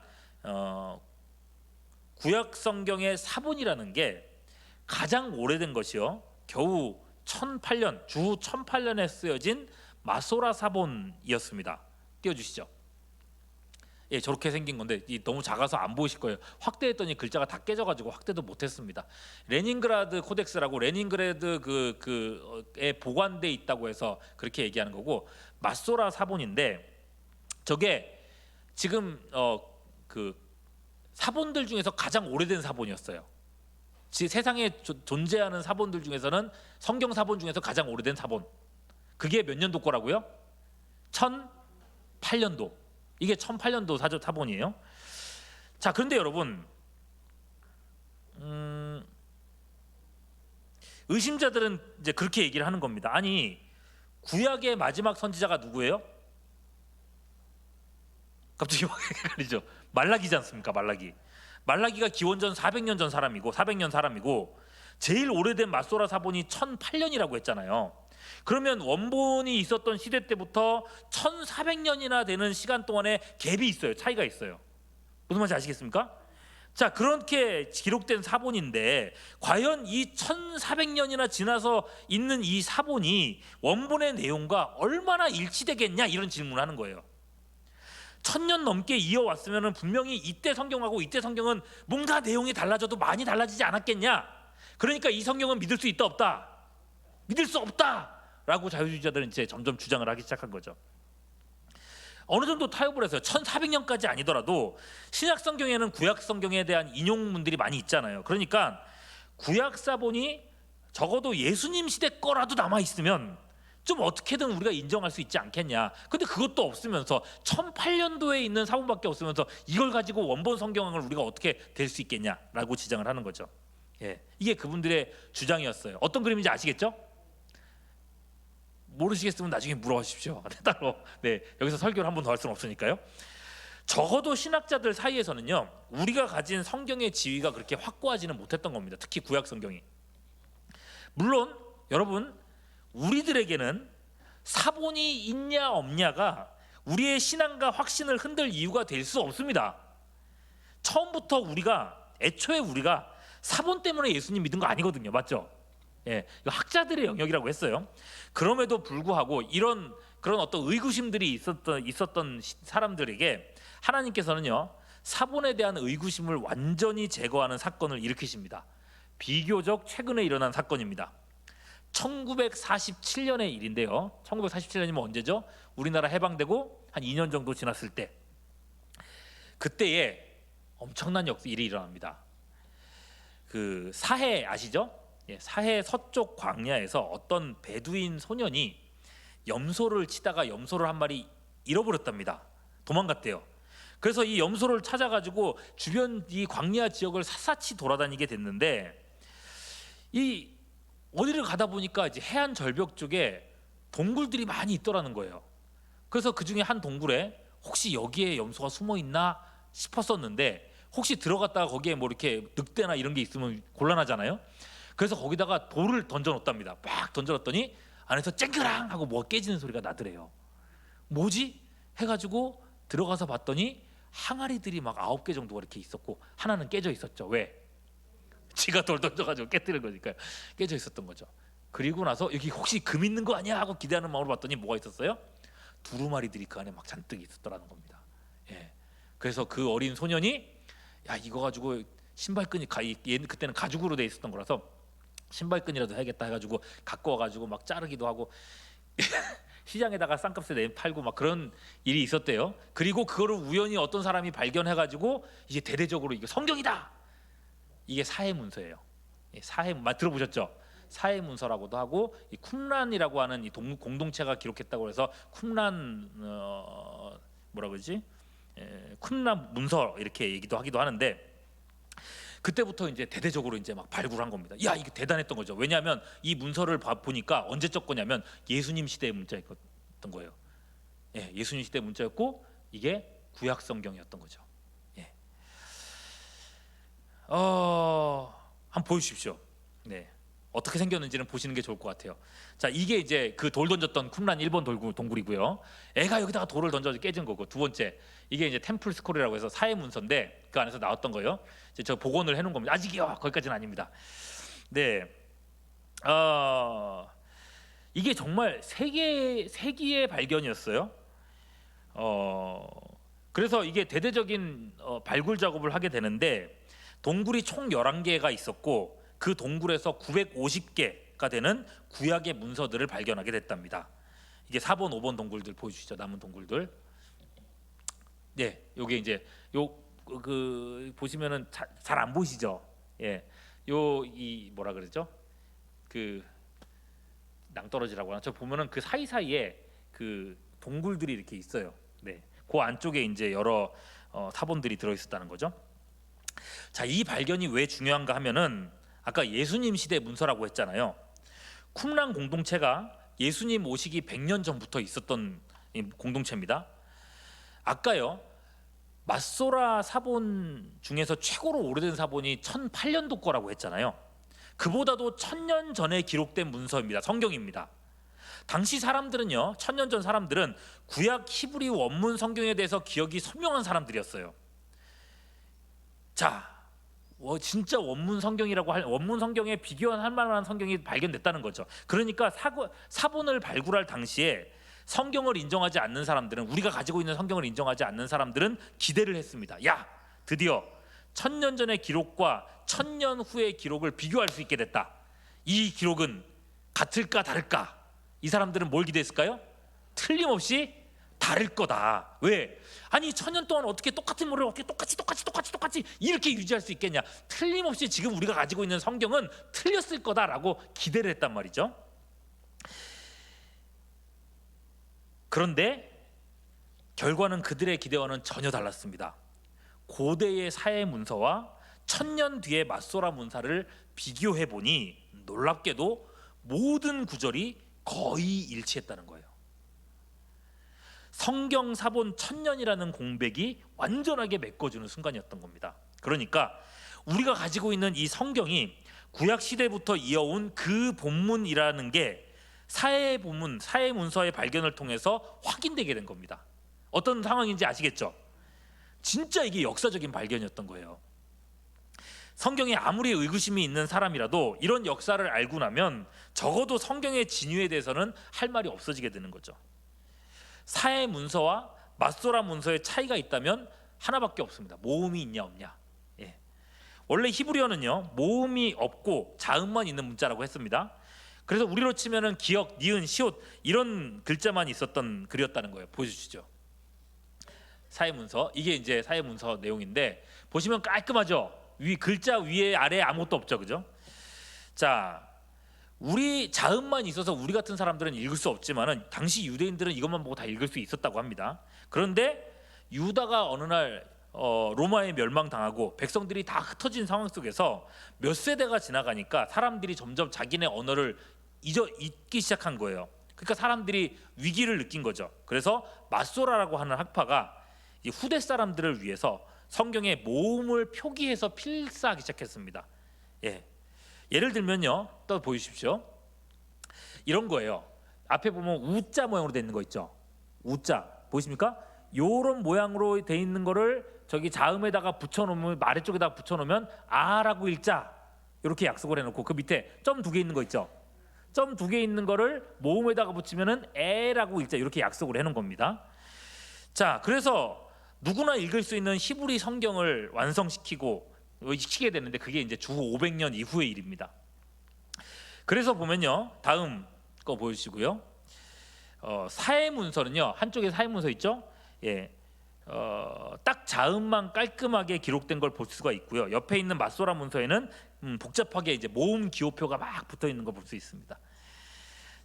구약 성경의 사본이라는 게 가장 오래된 것이요, 겨우 1008년, 주후 1008년에 쓰여진 마소라 사본이었습니다. 띄워주시죠. 저렇게 생긴 건데 너무 작아서 안 보이실 거예요. 확대했더니 글자가 다 깨져가지고 확대도 못했습니다. 레닌그라드 코덱스라고 레닌그라드 그에 보관돼 있다고 해서 그렇게 얘기하는 거고, 마소라 사본인데 저게 지금 그 사본들 중에서 가장 오래된 사본이었어요. 세상에 존재하는 사본들 중에서는 성경 사본 중에서 가장 오래된 사본. 그게 몇 년도 거라고요? 1008년도. 이게 1008년도 사본이에요. 자, 그런데 여러분, 의심자들은 이제 그렇게 얘기를 하는 겁니다. 아니, 구약의 마지막 선지자가 누구예요? 갑자기 막 헷갈리죠. 말라기지 않습니까? 말라기가 기원전 400년 전 사람이고 400년 사람이고, 제일 오래된 마소라 사본이 1008년이라고 했잖아요. 그러면 원본이 있었던 시대 때부터 1400년이나 되는 시간 동안에 갭이 있어요. 차이가 있어요. 무슨 말인지 아시겠습니까? 자, 그렇게 기록된 사본인데 과연 이 1400년이나 지나서 있는 이 사본이 원본의 내용과 얼마나 일치되겠냐, 이런 질문을 하는 거예요. 1000년 넘게 이어왔으면 분명히 이때 성경하고 이때 성경은 뭔가 내용이 달라져도 많이 달라지지 않았겠냐. 그러니까 이 성경은 믿을 수 있다 없다? 믿을 수 없다 라고 자유주의자들은 이제 점점 주장을 하기 시작한 거죠. 어느 정도 타협을 해서요. 1400년까지 아니더라도 신약 성경에는 구약 성경에 대한 인용문들이 많이 있잖아요. 그러니까 구약 사본이 적어도 예수님 시대 거라도 남아 있으면 좀 어떻게든 우리가 인정할 수 있지 않겠냐. 근데 그것도 없으면서 1008년도에 있는 사본밖에 없으면서 이걸 가지고 원본 성경을 우리가 어떻게 될 수 있겠냐라고 지장을 하는 거죠. 이게 그분들의 주장이었어요. 어떤 그림인지 아시겠죠? 모르시겠으면 나중에 물어보십시오. 따로 여기서 설교를 한 번 더 할 수는 없으니까요. 적어도 신학자들 사이에서는요, 우리가 가진 성경의 지위가 그렇게 확고하지는 못했던 겁니다. 특히 구약 성경이. 물론 여러분, 우리들에게는 사본이 있냐 없냐가 우리의 신앙과 확신을 흔들 이유가 될 수 없습니다. 처음부터 애초에 우리가 사본 때문에 예수님 믿은 거 아니거든요. 맞죠? 이거 학자들의 영역이라고 했어요. 그럼에도 불구하고 그런 어떤 의구심들이 있었던 사람들에게 하나님께서는요, 사본에 대한 의구심을 완전히 제거하는 사건을 일으키십니다. 비교적 최근에 일어난 사건입니다. 1947년의 일인데요. 1947년이면 언제죠? 우리나라 해방되고 한 2년 정도 지났을 때, 그때에 엄청난 일이 일어납니다. 그 사해 아시죠? 사해 서쪽 광야에서 어떤 베두인 소년이 염소를 치다가 염소를 한 마리 잃어버렸답니다. 도망갔대요. 그래서 이 염소를 찾아가지고 주변 이 광야 지역을 샅샅이 돌아다니게 됐는데, 이 어디를 가다 보니까 이제 해안 절벽 쪽에 동굴들이 많이 있더라는 거예요. 그래서 그 중에 한 동굴에 혹시 여기에 염소가 숨어 있나 싶었었는데, 혹시 들어갔다가 거기에 뭐 이렇게 늑대나 이런 게 있으면 곤란하잖아요. 그래서 거기다가 돌을 던져 놓답니다. 막 던져 놨더니 안에서 쨍그랑 하고 뭐가 깨지는 소리가 나더래요. 뭐지? 해가지고 들어가서 봤더니 항아리들이 막 9개 정도가 이렇게 있었고, 하나는 깨져 있었죠. 왜? 지가 돌 던져가지고 깨뜨린 거니까요. 깨져 있었던 거죠. 그리고 나서 여기 혹시 금 있는 거 아니야 하고 기대하는 마음으로 봤더니 뭐가 있었어요? 두루마리들이 그 안에 막 잔뜩 있었더라는 겁니다. 예. 그래서 그 어린 소년이 야, 이거 가지고 신발끈이 그때는 가죽으로 돼 있었던 거라서 신발끈이라도 해야겠다 해가지고 갖고 와가지고 막 자르기도 하고 시장에다가 싼값에 팔고 막 그런 일이 있었대요. 그리고 그거를 우연히 어떤 사람이 발견해가지고 이제 대대적으로 이게 성경이다. 이게 사해문서예요. 들어보셨죠? 사해문서라고도 하고, 이 쿰란이라고 하는 이 공동체가 기록했다고 해서 쿰란 뭐라 그러지? 쿰란 문서 이렇게 얘기도 하기도 하는데, 그때부터 이제 대대적으로 이제 막 발굴한 겁니다. 야, 이게 대단했던 거죠. 왜냐하면 이 문서를 보니까 언제적 거냐면 예수님 시대의 문자였던 거예요. 예, 예수님 시대 문자였고 이게 구약 성경이었던 거죠. 예. 한번 보여주십시오. 네, 어떻게 생겼는지는 보시는 게 좋을 것 같아요. 자, 이게 이제 그 돌 던졌던 쿰란 일본 동굴이고요. 애가 여기다가 돌을 던져서 깨진 거고, 두 번째 이게 이제 템플 스콜이라고 해서 사회 문서인데 그 안에서 나왔던 거예요. 이제 저 복원을 해놓은 겁니다. 아직이요, 거기까지는 아닙니다. 네, 이게 정말 세기의 발견이었어요. 그래서 이게 대대적인 발굴 작업을 하게 되는데, 동굴이 총 11개가 있었고 그 동굴에서 950개가 되는 구약의 문서들을 발견하게 됐답니다. 이게 4번, 5번 동굴들 보여주시죠. 남은 동굴들. 네, 요게 이제 그 보시면은 잘 안 보이시죠? 예, 이 뭐라 그러죠? 그 낭떠러지라고 하나? 저 보면은 그 사이사이에 그 동굴들이 이렇게 있어요. 네, 그 안쪽에 이제 여러 사본들이 들어 있었다는 거죠. 자, 이 발견이 왜 중요한가 하면은 아까 예수님 시대 문서라고 했잖아요. 쿰란 공동체가 예수님 오시기 100년 전부터 있었던 공동체입니다. 아까요, 맛소라 사본 중에서 최고로 오래된 사본이 1008년도 거라고 했잖아요. 그보다도 1000년 전에 기록된 문서입니다. 성경입니다. 당시 사람들은요, 1000년 전 사람들은 구약 히브리 원문 성경에 대해서 기억이 선명한 사람들이었어요. 자, 진짜 원문 성경에 비교할 만한 성경이 발견됐다는 거죠. 그러니까 사본을 발굴할 당시에 성경을 인정하지 않는 사람들은, 우리가 가지고 있는 성경을 인정하지 않는 사람들은 기대를 했습니다. 야, 드디어 1000년 전의 기록과 1000년 후의 기록을 비교할 수 있게 됐다. 이 기록은 같을까 다를까? 이 사람들은 뭘 기대했을까요? 틀림없이 다를 거다. 왜? 아니 1000년 동안 어떻게 똑같은 모를 어떻게 똑같이 이렇게 유지할 수 있겠냐? 틀림없이 지금 우리가 가지고 있는 성경은 틀렸을 거다라고 기대를 했단 말이죠. 그런데 결과는 그들의 기대와는 전혀 달랐습니다. 고대의 사해 문서와 1000년 뒤의 맛소라 문서를 비교해 보니 놀랍게도 모든 구절이 거의 일치했다는 거예요. 성경 사본 1000년이라는 공백이 완전하게 메꿔주는 순간이었던 겁니다. 그러니까 우리가 가지고 있는 이 성경이 구약 시대부터 이어온 그 본문이라는 게 사해 문서의 발견을 통해서 확인되게 된 겁니다. 어떤 상황인지 아시겠죠? 진짜 이게 역사적인 발견이었던 거예요. 성경에 아무리 의구심이 있는 사람이라도 이런 역사를 알고 나면 적어도 성경의 진위에 대해서는 할 말이 없어지게 되는 거죠. 사해 문서와 맛소라 문서의 차이가 있다면 하나밖에 없습니다. 모음이 있냐 없냐. 예. 원래 히브리어는요, 모음이 없고 자음만 있는 문자라고 했습니다. 그래서 우리로 치면은 기역, 니은, 시옷 이런 글자만 있었던 글이었다는 거예요. 보여주시죠. 사해 문서, 이게 이제 사해 문서 내용인데 보시면 깔끔하죠. 글자 위에 아래에 아무것도 없죠, 그죠? 자, 우리 자음만 있어서 우리 같은 사람들은 읽을 수 없지만은 당시 유대인들은 이것만 보고 다 읽을 수 있었다고 합니다. 그런데 유다가 어느 날 로마에 멸망당하고 백성들이 다 흩어진 상황 속에서 몇 세대가 지나가니까 사람들이 점점 자기네 언어를 잊기 시작한 거예요. 그러니까 사람들이 위기를 느낀 거죠. 그래서 마소라라고 하는 학파가 이 후대 사람들을 위해서 성경의 모음을 표기해서 필사하기 시작했습니다. 예를 들면요, 또 보여주십시오. 이런 거예요. 앞에 보면 우자 모양으로 돼 있는 거 있죠. 우자 보이십니까? 요런 모양으로 돼 있는 거를 저기 자음에다가 붙여놓으면, 아래쪽에다가 붙여놓으면 아라고 읽자, 이렇게 약속을 해놓고 그 밑에 점 2개 있는 거 있죠. 점 2개 있는 거를 모음에다가 붙이면은 에라고 읽자, 이렇게 약속을 해놓은 겁니다. 자, 그래서 누구나 읽을 수 있는 히브리 성경을 완성시키고 시키게 되는데 그게 이제 주 500년 이후의 일입니다. 그래서 보면요, 다음 거 보여주시고요. 사해문서는요, 한쪽에 사해문서 있죠. 딱 자음만 깔끔하게 기록된 걸 볼 수가 있고요. 옆에 있는 마소라 문서에는 복잡하게 이제 모음 기호표가 막 붙어 있는 걸 볼 수 있습니다.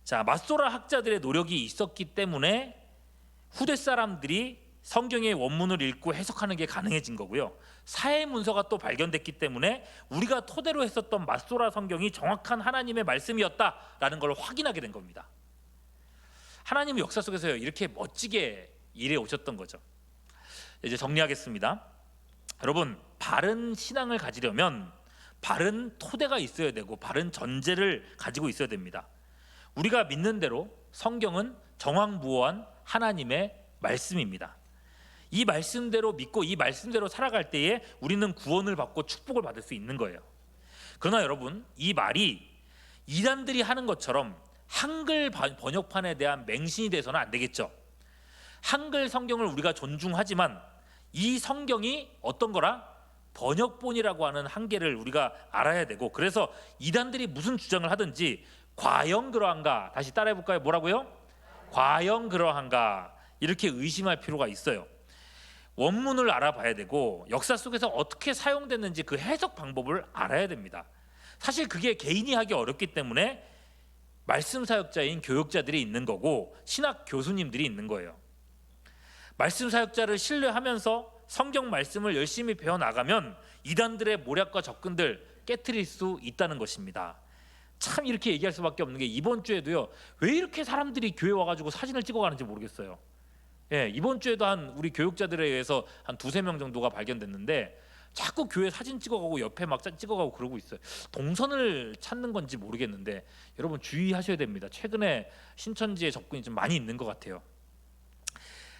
자, 마소라 학자들의 노력이 있었기 때문에 후대 사람들이 성경의 원문을 읽고 해석하는 게 가능해진 거고요. 사해 문서가 또 발견됐기 때문에 우리가 토대로 했었던 마소라 성경이 정확한 하나님의 말씀이었다라는 걸 확인하게 된 겁니다. 하나님의 역사 속에서 이렇게 멋지게 일해 오셨던 거죠. 이제 정리하겠습니다. 여러분, 바른 신앙을 가지려면 바른 토대가 있어야 되고 바른 전제를 가지고 있어야 됩니다. 우리가 믿는 대로 성경은 정황부호한 하나님의 말씀입니다. 이 말씀대로 믿고 이 말씀대로 살아갈 때에 우리는 구원을 받고 축복을 받을 수 있는 거예요. 그러나 여러분, 이 말이 이단들이 하는 것처럼 한글 번역판에 대한 맹신이 돼서는 안 되겠죠. 한글 성경을 우리가 존중하지만 이 성경이 어떤 거라? 번역본이라고 하는 한계를 우리가 알아야 되고, 그래서 이단들이 무슨 주장을 하든지 과연 그러한가? 다시 따라해 볼까요? 뭐라고요? 과연 그러한가? 이렇게 의심할 필요가 있어요. 원문을 알아봐야 되고 역사 속에서 어떻게 사용됐는지 그 해석 방법을 알아야 됩니다. 사실 그게 개인이 하기 어렵기 때문에 말씀 사역자인 교육자들이 있는 거고 신학 교수님들이 있는 거예요. 말씀 사역자를 신뢰하면서 성경 말씀을 열심히 배워나가면 이단들의 모략과 접근들 깨트릴 수 있다는 것입니다. 참 이렇게 얘기할 수밖에 없는 게, 이번 주에도요, 왜 이렇게 사람들이 교회 와가지고 사진을 찍어가는지 모르겠어요. 이번 주에도 우리 교육자들에 의해서 한 2-3명 정도가 발견됐는데 자꾸 교회 사진 찍어가고 옆에 막 찍어가고 그러고 있어요. 동선을 찾는 건지 모르겠는데 여러분 주의하셔야 됩니다. 최근에 신천지의 접근이 좀 많이 있는 것 같아요.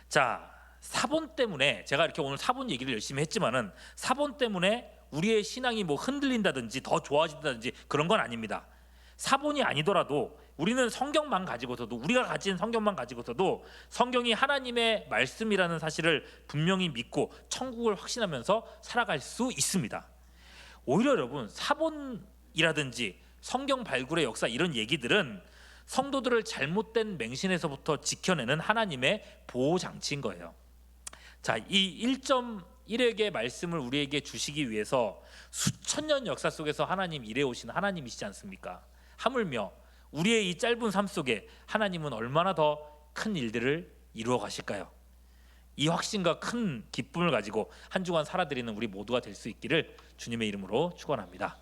자, 사본 때문에 제가 이렇게 오늘 사본 얘기를 열심히 했지만은 사본 때문에 우리의 신앙이 뭐 흔들린다든지 더 좋아진다든지 그런 건 아닙니다. 사본이 아니더라도 우리는 성경만 가지고서도, 우리가 가진 성경만 가지고서도 성경이 하나님의 말씀이라는 사실을 분명히 믿고 천국을 확신하면서 살아갈 수 있습니다. 오히려 여러분, 사본이라든지 성경 발굴의 역사, 이런 얘기들은 성도들을 잘못된 맹신에서부터 지켜내는 하나님의 보호 장치인 거예요. 자, 이 1.1획의 말씀을 우리에게 주시기 위해서 수천 년 역사 속에서 하나님 일해오신 하나님이시지 않습니까? 하물며 우리의 이 짧은 삶 속에 하나님은 얼마나 더 큰 일들을 이루어 가실까요? 이 확신과 큰 기쁨을 가지고 한 주간 살아드리는 우리 모두가 될 수 있기를 주님의 이름으로 축원합니다.